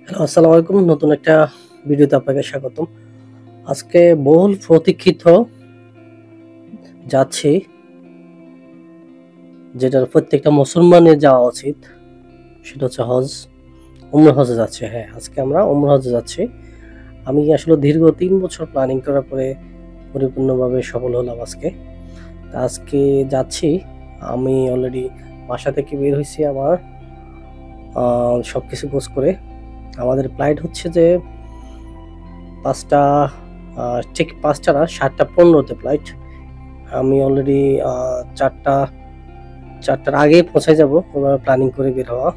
Hello, আসসালামু আলাইকুম। নতুন একটা ভিডিওতে আপনাকে স্বাগতম। আজকে বহুল প্রতীক্ষিত যাচ্ছি, যেটার প্রত্যেকটা মুসলমানের যাওয়া উচিত, সেটা হচ্ছে হজ। উমরা হজে যাচ্ছে। হ্যাঁ, আজকে আমরা উমরা হজে যাচ্ছি। আমি আসলে দীর্ঘ ৩ বছর প্ল্যানিং করার পরে পরিপূর্ণভাবে সফল হলাম আজকে। আজকে যাচ্ছি। আমি অলরেডি বাসা থেকে বের হইছি আমার সবকিছু গোছ করে। আমাদের ফ্লাইট হচ্ছে যে ৫টা ঠিক ৫টা না ৭টা ১৫ তে ফ্লাইট। আমি অলরেডি ৪টার আগেই পৌঁছায় যাব, ওভাবে প্ল্যানিং করে বের হওয়া।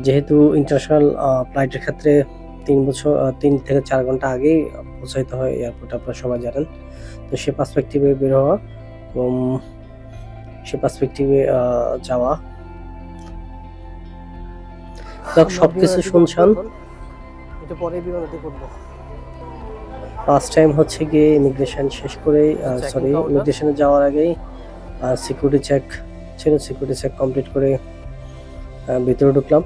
যেহেতু ইন্টারন্যাশনাল ফ্লাইটের ক্ষেত্রে ৩ থেকে ৪ ঘন্টা আগেই পৌঁছাইতে হয় এয়ারপোর্টে, আপনারা সবাই জানেন। তো সে পার্সপেক্টিভে বের হওয়া এবং সে পার্সপেক্টিভে যাওয়া। সবকিছু শুনশান। এটা পরে বিমানটি করব। ফার্স্ট টাইম হচ্ছে গিয়ে ইমিগ্রেশন শেষ করে ইমিগ্রেশনে যাওয়ার আগেই সিকিউরিটি চেক ছিল। সিকিউরিটি চেক কমপ্লিট করে ভিতরে ঢুকলাম।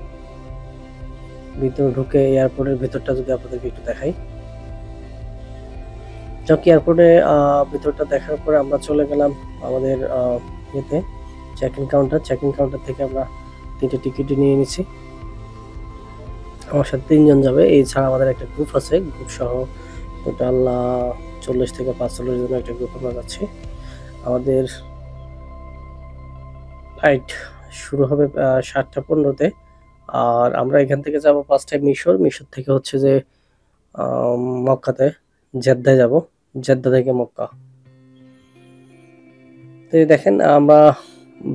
ভিতরে ঢুকে এয়ারপোর্টের ভিতরটা যদি আপনাদেরকে একটু দেখাই। যাক, এয়ারপোর্টে ভিতরটা দেখার পরে আমরা চলে গেলাম আমাদের ইয়েতে চেক ইন কাউন্টার থেকে আমরা 3টে টিকিট নিয়ে নিয়েছি। আমার সাথে 3 জন যাবে। এছাড়া আমাদের একটা গ্রুপ আছে, গ্রুপ সহ টোটাল 40 থেকে 45 জনের একটা গ্রুপ আমরা যাচ্ছি। আমাদের ফ্লাইট শুরু হবে 7টা 15 তে। আর আমরা এখান থেকে যাব 5টায় মিশর থেকে হচ্ছে যে মক্কাতে, জেদ্দায় যাব, জেদ্দা থেকে মক্কা। তো দেখেন, আমরা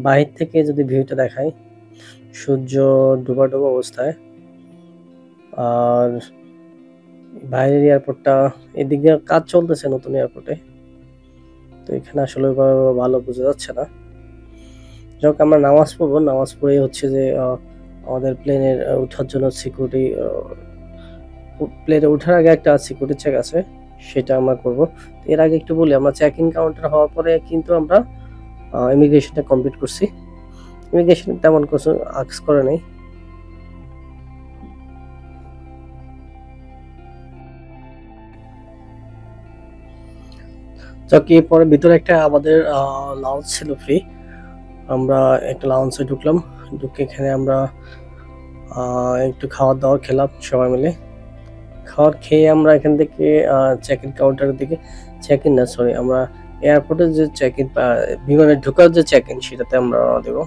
বাহির থেকে যদি ভিউটা দেখাই, সূর্য ডুবা অবস্থায়। আর বাইরের এয়ারপোর্টটা, এদিক দিয়ে কাজ চলতেছে নতুন এয়ারপোর্টে, তো এখানে আসলে ভালো বোঝা যাচ্ছে না। যাক, আমরা নামাজ পড়বো। নামাজ পড়ে হচ্ছে যে আমাদের প্লেনের ওঠার জন্য সিকিউরিটি, প্লেনে ওঠার আগে একটা সিকিউরিটি চেক আছে, সেটা আমরা করব। এর আগে একটু বলি, আমরা চেক ইন কাউন্টার হওয়ার পরে কিন্তু আমরা ইমিগ্রেশনটা কমপ্লিট করছি। ইমিগ্রেশন তেমন কিছু আস্ক করে নাই। যাক, এরপরে ভিতরে একটা আমাদের লাউঞ্জ ছিল ফ্রি। আমরা একটা লাউঞ্জে ঢুকলাম। ঢুকে এখানে আমরা একটু খাওয়ার দাওয়ার খেলাম সবাই মিলে। খাওয়ার খেয়ে আমরা এখান থেকে চেক ইন কাউন্টারের দিকে, চেক ইন না সরি, আমরা এয়ারপোর্টের যে চেক ইন, বিমানে ঢোকার যে চেক ইন, সেটাতে আমরা রওনা দেব।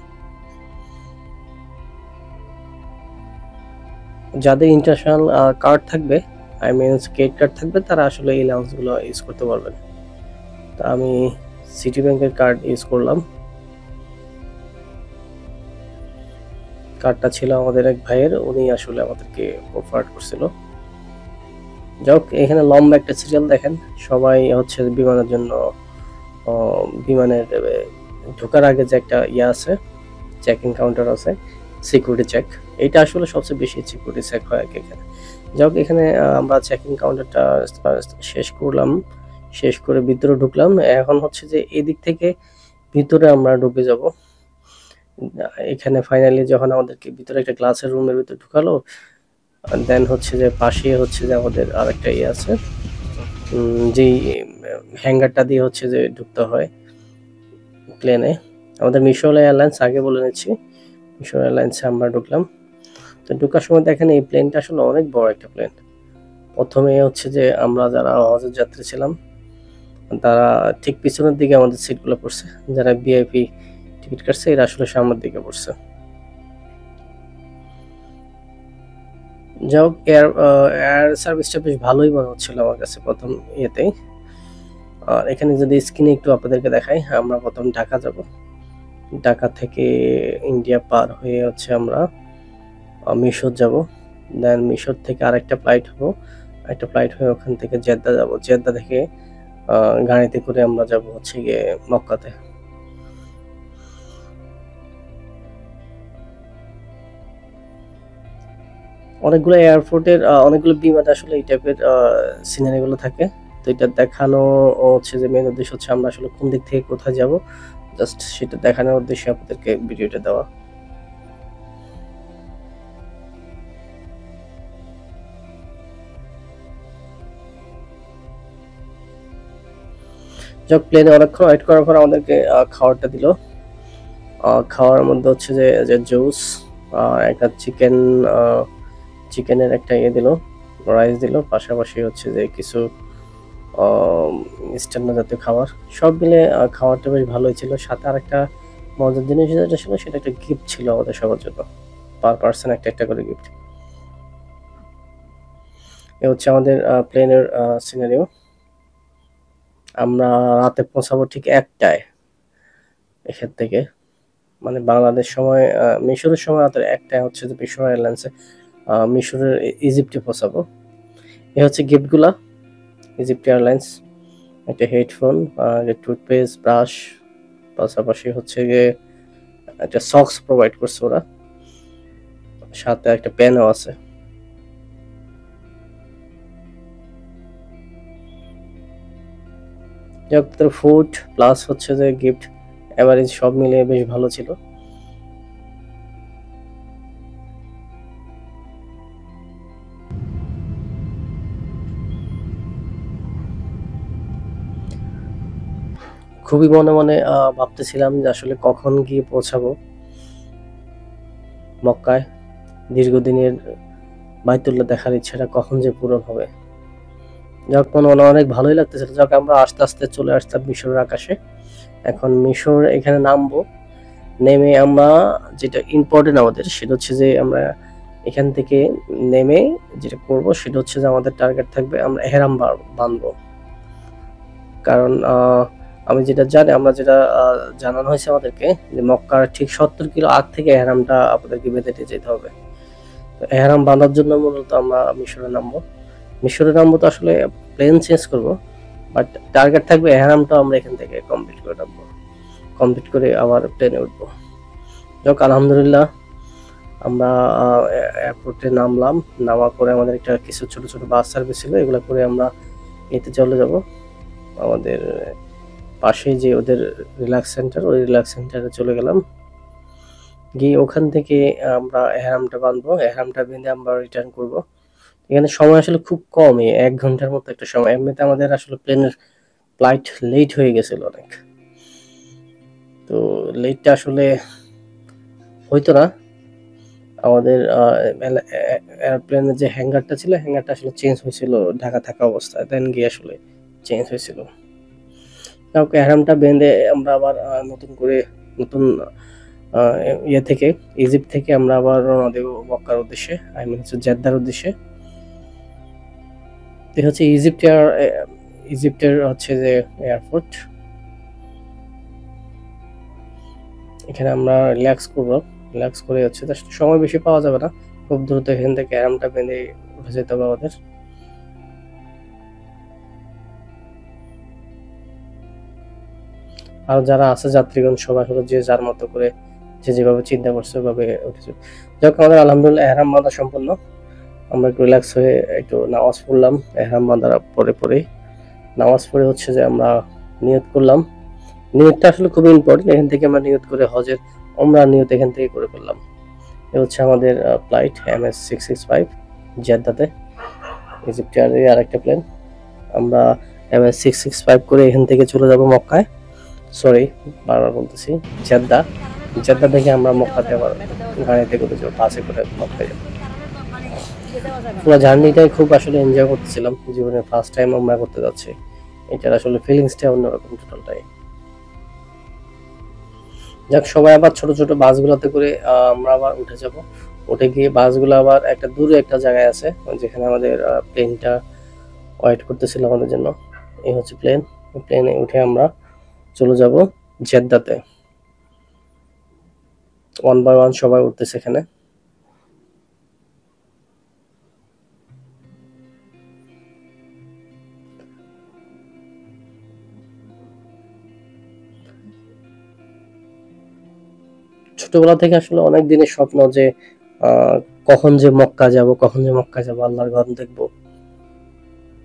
যাদের ইন্টারন্যাশনাল কার্ড থাকবে, আই মিন ক্রেডিট কার্ড থাকবে, তারা আসলে এই লাউঞ্জগুলো ইউজ করতে পারবেন। তা আমি সিটি ব্যাংকের কার্ড ইউজ করলাম। কার্ডটা ছিল আমাদের এক ভাইয়ের, উনি আসলে আমাদেরকে অফার করছিল। যাক, এখানে লম্বা একটা সিরিয়াল দেখেন। সবাই হচ্ছে বিমানের জন্য, বিমানের ঢোকার আগে যে একটা ইয়ে আছে, চেক ইন কাউন্টার আছে, সিকিউরিটি চেক, এইটা আসলে সবচেয়ে বেশি সিকিউরিটি চেক হয় এখানে। যাক, এখানে আমরা চেক ইন কাউন্টারটা শেষ করলাম। শেষ করে ভিতরে ঢুকলাম। এখন হচ্ছে যে এদিক থেকে ভিতরে আমরা ঢুকে যাব। এখানে ফাইনালি যখন আমাদেরকে ভিতরে একটা গ্লাসের রুমের ভিতরে ঢুকালো, দেন হচ্ছে যে পাশে হচ্ছে যে আমাদের আরেকটা ইয়ে আছে, যেই হ্যাঙ্গারটা দিয়ে হচ্ছে যে ঢুকতে হয় প্লেনে। আমাদের মিশর এয়ারলাইন্স, আগে বলে নিচ্ছি, মিশর এয়ারলাইন্সে আমরা ঢুকলাম। তো ঢোকার সময় দেখেন এই প্লেনটা আসলে অনেক বড় একটা প্লেন। প্রথমে হচ্ছে যে আমরা যারা হজের যাত্রী ছিলাম, তারা ঠিক পিছনের দিকে আমাদের সিটগুলো পড়ছে। যারা ভিআইপি টিকিট কাটছে, এরা আসলে সামনের দিকে পড়ছে। যাই হোক, এয়ার সার্ভিসটা বেশ ভালোই মনে হচ্ছিল আমার কাছে প্রথম ইয়েতেই। আর এখানে যদি স্ক্রিনে একটু আপনাদেরকে দেখাই, আমরা প্রথম ঢাকা যাব। ঢাকা থেকে ইন্ডিয়া পার হয়ে হচ্ছে আমরা মিশর যাব। দেন মিশর থেকে আরেকটা ফ্লাইট হবো, একটা ফ্লাইট হয়ে ওখান থেকে জেদ্দা যাব। জেদ্দা থেকে গাড়িতে করে আমরা যাব হচ্ছে গিয়ে মক্কাতে। অনেকগুলো এয়ারপোর্টের অনেকগুলো বিমানে আসলে এই টাইপের সিনারিগুলো থাকে। তো এটা দেখানো হচ্ছে যে মেন উদ্দেশ্য হচ্ছে আমরা আসলে কোন দিক থেকে কোথায় যাব, জাস্ট সেটা দেখানোর উদ্দেশ্যে আপনাদেরকে ভিডিওটা দেওয়া। যাক প্লেনে অনেকক্ষণ ওয়েট করার পর আমাদেরকে খাবারটা দিল। খাওয়ার মধ্যে হচ্ছে যে জুস, একটা চিকেনের একটা দিল, রাইস দিল, পাশাপাশি হচ্ছে যে কিছু মিষ্টান্ন জাতীয় খাবার। সব মিলে খাবারটা বেশ ভালোই ছিল। সাথে আরেকটা মজার জিনিস যেটা ছিল সেটা একটা গিফট ছিল আমাদের সবার জন্য, পার পার্সন একটা করে গিফট। এ হচ্ছে আমাদের প্লেনের সিনারিও। আমরা রাতে পৌঁছাবো ঠিক 1টায় এখান থেকে, মানে বাংলাদেশ সময়, মিশরের সময় রাতের 1টায় হচ্ছে যে মিশর এয়ারলাইন্সে মিশরের ইজিপ্টে পৌঁছাবো। এ হচ্ছে গিফটগুলা, ইজিপ্ট এয়ারলাইন্স। একটা হেডফোন, টুথপেস্ট, ব্রাশ, পাশাপাশি হচ্ছে গিয়ে একটা সক্স প্রোভাইড করছে ওরা, সাথে একটা পেনও আছে। ফুড প্লাস হচ্ছে যে গিফট এভারেজ সব মিলিয়ে বেশ ভালো ছিল। খুবই মনে মনে ভাবতেছিলাম যে আসলে কখন গিয়ে পৌঁছাবো মক্কায়। দীর্ঘদিনের বাইতুল্লাহ দেখার ইচ্ছাটা কখন যে পূরণ হবে। যাক মনে মনে অনেক ভালোই লাগতেছিল। যাক আমরা আস্তে আস্তে চলে আসতাম মিশরের আকাশে। এখন মিশর এখানে নামবো, নেমে আমরা যেটা ইম্পর্টেন্ট আমাদের সেটা হচ্ছে যে আমরা এখান থেকে নেমে যেটা করব সেটা হচ্ছে যে আমাদের টার্গেট থাকবে আমরা এহরাম বাঁধবো। কারণ আমি যেটা জানি, আমরা যেটা জানানো হয়েছে আমাদেরকে যে মক্কার ঠিক 70 কিলো আগ থেকে এহরামটা আপনাদেরকে বেঁধে যেতে হবে। তো এহরাম বাঁধার জন্য মূলত আমরা মিশরে নামবো। তো আসলে প্লেন চেঞ্জ করব, বাট টার্গেট থাকবে এহরামটা আমরা এখান থেকে কমপ্লিট করে আবার প্লেনে উঠবো। যাক আলহামদুলিল্লাহ আমরা এয়ারপোর্টে নামার পরে আমাদের একটা কিছু ছোট ছোট বাস সার্ভিস ছিল, এগুলো করে আমরা এতে চলে যাব আমাদের পাশেই যে ওদের রিল্যাক্স সেন্টার, ওই রিল্যাক্স সেন্টারে চলে গেলাম। গিয়ে ওখান থেকে আমরা এহরামটা বাঁধবো, এহরামটা বেঁধে আমরা রিটার্ন করব। এখানে সময় আসলে খুব কম, 1 ঘন্টার মতো একটা সময়। এমনিতে আমাদের আসলে প্লেনের ফ্লাইট লেট হয়ে গেছিল অনেক, তো লেটটা আসলে হইতো না। আমাদের এয়ারপ্লেনের যে হ্যাঙ্গারটা ছিল, হ্যাঙ্গারটা আসলে চেঞ্জ হয়েছিল ঢাকা থাকা অবস্থায়, দেন গিয়ে আসলে চেঞ্জ হয়েছিল। এহরামটা বেঁধে আমরা আবার নতুন ইয়ে থেকে, ইজিপ্ট থেকে আমরা আবার রওনা দেব মক্কার উদ্দেশ্যে, আই মিন হচ্ছে জেদ্দার উদ্দেশ্যে। হচ্ছে ইজিপ্টের হচ্ছে যে এয়ারপোর্ট, এখানে আমরা রিল্যাক্স করে হচ্ছে সময় বেশি পাওয়া যাবে না, খুব দ্রুত এখান থেকে এহরামটা বেঁধে উঠে যেতে হবে আমাদের। আর যারা আছে যাত্রীগণ সবাই হলো যে যার মতো করে যে যেভাবে চিন্তা করছে ওইভাবে উঠেছে। যাক আমাদের আলহামদুলিল্লাহ এহরাম বাঁধা সম্পূর্ণ। আমরা একটু রিল্যাক্স হয়ে একটু নামাজ পড়লাম। এহরাম বাঁধার পরে নামাজ পড়ে হচ্ছে যে আমরা নিয়ত করলাম। নিয়তটা আসলে খুবই ইম্পর্টেন্ট। এখান থেকে আমরা নিয়ত করে হজের ওমরার নিয়ত এখান থেকে করে ফেললাম। এ হচ্ছে আমাদের ফ্লাইট MS665 জেদ্দাতে, ইজিপ্ট এয়ারের আরেকটা প্লেন। আমরা MS665 করে এখান থেকে চলে যাব মক্কায়, সরি বারবার বলতেছি, জেদ্দা থেকে আমরা মক্কাতে আবার গাড়িতে করে যাবো, বাসে করে মক্কায় যাবো। পুরো জার্নিটাই খুব আসলে এনজয় করতেছিলাম, জীবনের ফার্স্ট টাইম আমরা করতে যাচ্ছি, এটার আসলে ফিলিংসটা অন্যরকম টোটালটাই। যাক সবাই আবার ছোট ছোট বাসগুলোতে করে আমরা আবার উঠে গিয়ে বাসগুলো আবার একটা দূরে একটা জায়গায় আছে যেখানে আমাদের প্লেনটা ওয়েট করতেছিল আমাদের জন্য। এই হচ্ছে প্লেনে উঠে আমরা চলে যাব জেদ্দাতে। 1 বাই 1 সবাই উঠতেছে এখানে। ছোটবেলা থেকে আসলে অনেক দিনের স্বপ্ন যে কখন যে মক্কা যাব, আল্লাহর ঘর দেখবো,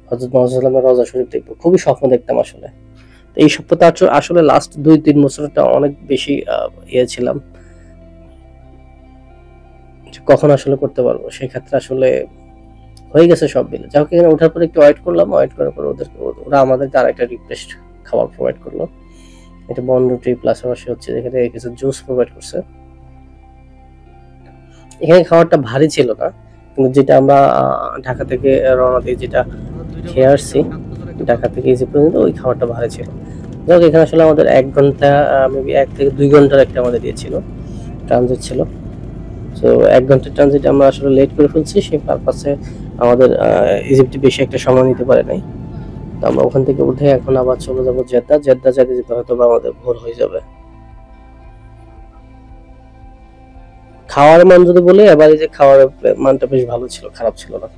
হযরত মুহাম্মদ সাল্লাল্লাহু আলাইহি ওয়াসাল্লামের রওজা শরীফ দেখবো, খুবই স্বপ্ন দেখতাম আসলে। এই স্বপ্নটা আসলে লাস্ট 2-3 বছরটা অনেক বেশি ছিলাম কখন আসলে করতে পারবো, সেই ক্ষেত্রে আসলে হয়ে গেছে সব মিলে। যাই হোক এখানে ওঠার পরে একটু ওয়েট করার পর ওরা আমাদেরকে আরেকটা রিফ্রেশ খাবার প্রোভাইড করলো। এটা বন রুটি প্লাস পাশে হচ্ছে এখানে কিছু জুস প্রোভাইড করছে। এখানে খাবারটা ভারী ছিল না, কিন্তু যেটা আমরা ঢাকা থেকে রওনা দিয়ে যেটা খেয়ে আসছি ঢাকা থেকে ইজি পর্যন্ত, ওই খাবারটা ভারী ছিল। যাই হোক, এখানে আসলে আমাদের 1 ঘন্টা মেবি 1 থেকে 2 ঘন্টার একটা আমাদের দিয়েছিল ট্রানজিট ছিল। তো 1 ঘন্টার ট্রানজিট আমরা আসলে লেট করে ফেলছি, সেই পারপাসে আমাদের ইজিপ্টে বেশি একটা সময় নিতে পারে নাই। তো আমরা ওখান থেকে উঠে এখন আবার চলে যাবো জেদ্দা। জেদ্দা যেতে যেতে হয়তো আমাদের ভোর হয়ে যাবে। খাওয়ার মান যদি বলি, এবার এই যে খাওয়ার মানটা বেশ ভালো ছিল, খারাপ ছিল না।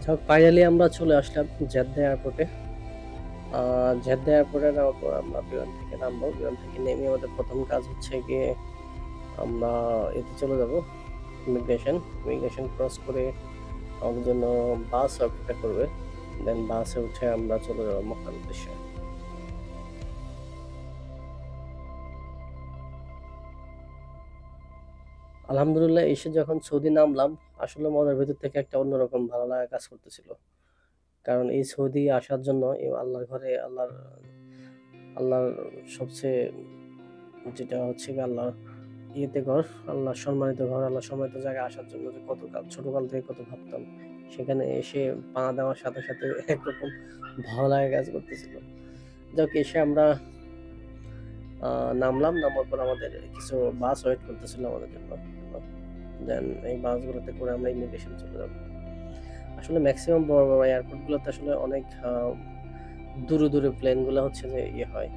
যাক, ফাইনালি আমরা চলে আসলাম জেদ্দা এয়ারপোর্টে। জেদ্দা এয়ারপোর্টে নামার পর আমরা বিমান থেকে নামবো। বিমান থেকে নেমে আমাদের প্রথম কাজ হচ্ছে গিয়ে আমরা এতে চলে যাব ইমিগ্রেশন ক্রস করে আমাদের জন্য বাস অপেক্ষা করবে। দেন বাসে উঠে আমরা চলে যাব মক্কার উদ্দেশ্যে। আলহামদুলিল্লাহ, এসে যখন সৌদি নামলাম, আসলে মনের ভেতর থেকে একটা অন্যরকম ভালো লাগা কাজ করতেছিল। কারণ এই সৌদি আসার জন্য এই আল্লাহর ঘরে, আল্লাহর সবচেয়ে যেটা হচ্ছে আল্লাহর ইয়েতে ঘর, আল্লাহর সম্মানিত ঘর, আল্লাহর সম্মানিত জায়গায় আসার জন্য যে ছোটকাল থেকে কত ভাবতাম, সেখানে এসে পা দেওয়ার সাথে সাথে একরকম ভালো লাগা কাজ করতেছিল। যাক, এসে আমরা নামলাম। নামার পর আমাদের কিছু বাস ওয়েট করতেছিল আমাদের জন্য। দেন এই বাসগুলোতে করে আমরা ইমিগ্রেশন চলে যাব। আসলে ম্যাক্সিমাম বড় বড় এয়ারপোর্টগুলোতে আসলে অনেক দূরে দূরে প্লেনগুলো হচ্ছে যে ইয়ে হয়,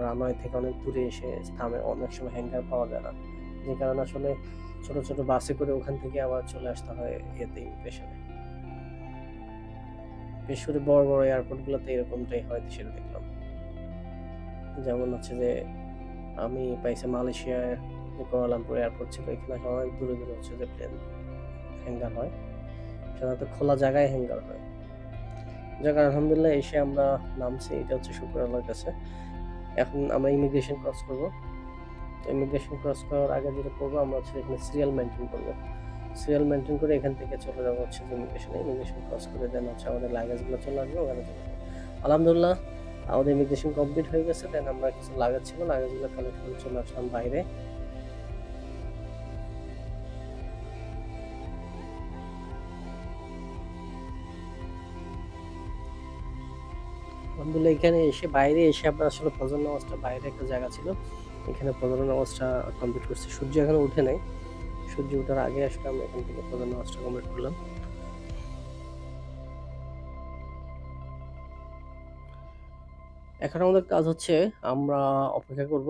রানওয়ে থেকে অনেক দূরে এসে থামে, অনেক সময় হ্যাঙ্গার পাওয়া যায় না, যে কারণে আসলে ছোট ছোট বাসে করে ওখান থেকে আবার চলে আসতে হয় ইয়েতে, ইমিগ্রেশনে। বিশেষ করে বড় বড় এয়ারপোর্টগুলোতে এরকমটাই হয়, সেটা দেখলাম। যেমন হচ্ছে যে আমি পাইছি মালয়েশিয়ায় যে কুয়ালালামপুর এয়ারপোর্ট ছিল, এখানে অনেক দূরে দূরে হচ্ছে যে প্লেন হ্যাঙ্গার হয়, সাধারণত খোলা জায়গায় হ্যাঙ্গার হয়। যাক, আলহামদুলিল্লাহ এসে আমরা নামছি, এটা হচ্ছে শুকর আল্লাহর কাছে। এখন আমরা ইমিগ্রেশন ক্রস করব। তো ইমিগ্রেশন ক্রস করার আগে যেটা করবো, আমরা হচ্ছে এখানে সিরিয়াল মেনটেন করবো। সিরিয়াল মেনটেন করে এখান থেকে চলে যাবো হচ্ছে ইমিগ্রেশন ক্রস করে দেন হচ্ছে আমাদের লাগেজগুলো চলে আসবে, ওখানে চলে যাবো। আলহামদুলিল্লাহ আমাদের ইমিগ্রেশন কমপ্লিট হয়ে গেছে। দেন আমরা কিছু লাগেজ ছিল, লাগেজগুলো কালেক্ট করে চলে আসলাম বাইরে। আলহামদুলিল্লাহ এখানে এসে বাইরে এসে আমরা আসলে ফজর নামাজটা, বাইরে একটা জায়গা ছিল, এখানে ফজর নামাজটা কমপ্লিট করছি। সূর্য এখনো উঠে নাই, সূর্য ওঠার আগে আসলে আমরা এখান থেকে ফজর নামাজটা কমপ্লিট করলাম। এখন আমাদের কাজ হচ্ছে আমরা অপেক্ষা করব,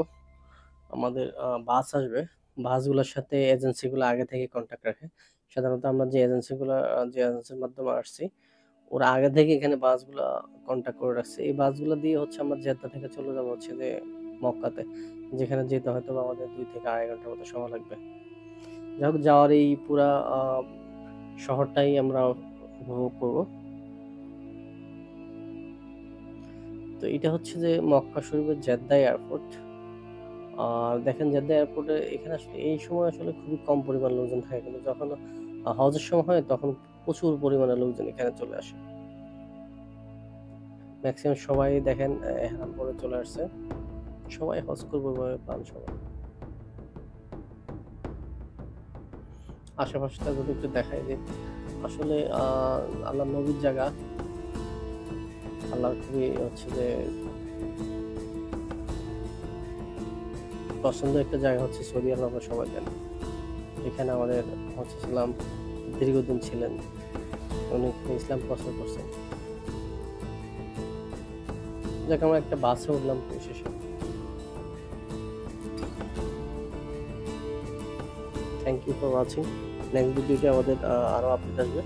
আমাদের বাস আসবে। বাসগুলোর সাথে এজেন্সিগুলো আগে থেকে কন্ট্যাক্ট রাখে। সাধারণত আমরা যে এজেন্সির মাধ্যমে আসছি, ওরা আগে থেকে এখানে বাসগুলো কন্ট্যাক্ট করে রাখছে। এই বাসগুলো দিয়ে হচ্ছে আমরা জেদ্দা থেকে চলে যাবো হচ্ছে যে মক্কাতে, যেখানে যেতে হয়তো আমাদের 2 থেকে 2.5 ঘন্টার মতো সময় লাগবে। যাই হোক, যাওয়ার এই পুরা শহরটাই আমরা উপভোগ করব। তো এটা হচ্ছে যে মক্কা শরীফের জেদ্দা এয়ারপোর্ট। আর দেখেন জেদ্দা এয়ারপোর্টে এখানে আসলে এই সময় আসলে খুবই কম পরিমাণ লোকজন থাকে, কিন্তু যখন হজের সময় হয় তখন প্রচুর পরিমাণে লোকজন এখানে চলে আসে। ম্যাক্সিমাম সবাই দেখেন এহরাম পরে চলে আসছে, সবাই হজ করবে বলে প্ল্যান সবাই। আশেপাশটা যদি একটু দেখাই যে আসলে আল্লাহ নবীর জায়গা, আল্লাহর খুবই হচ্ছে যে পছন্দ একটা জায়গা হচ্ছে সৌদি আরব, আমরা সবাই জানি। এখানে আমাদের হচ্ছে ইসলাম দীর্ঘদিন ছিলেন, উনি ইসলাম প্রচার করছেন। যাক, আমরা একটা বাসে উঠলাম শেষে। Thank you for watching. Next ভিডিওতে আমাদের আরো আপডেট আসবে।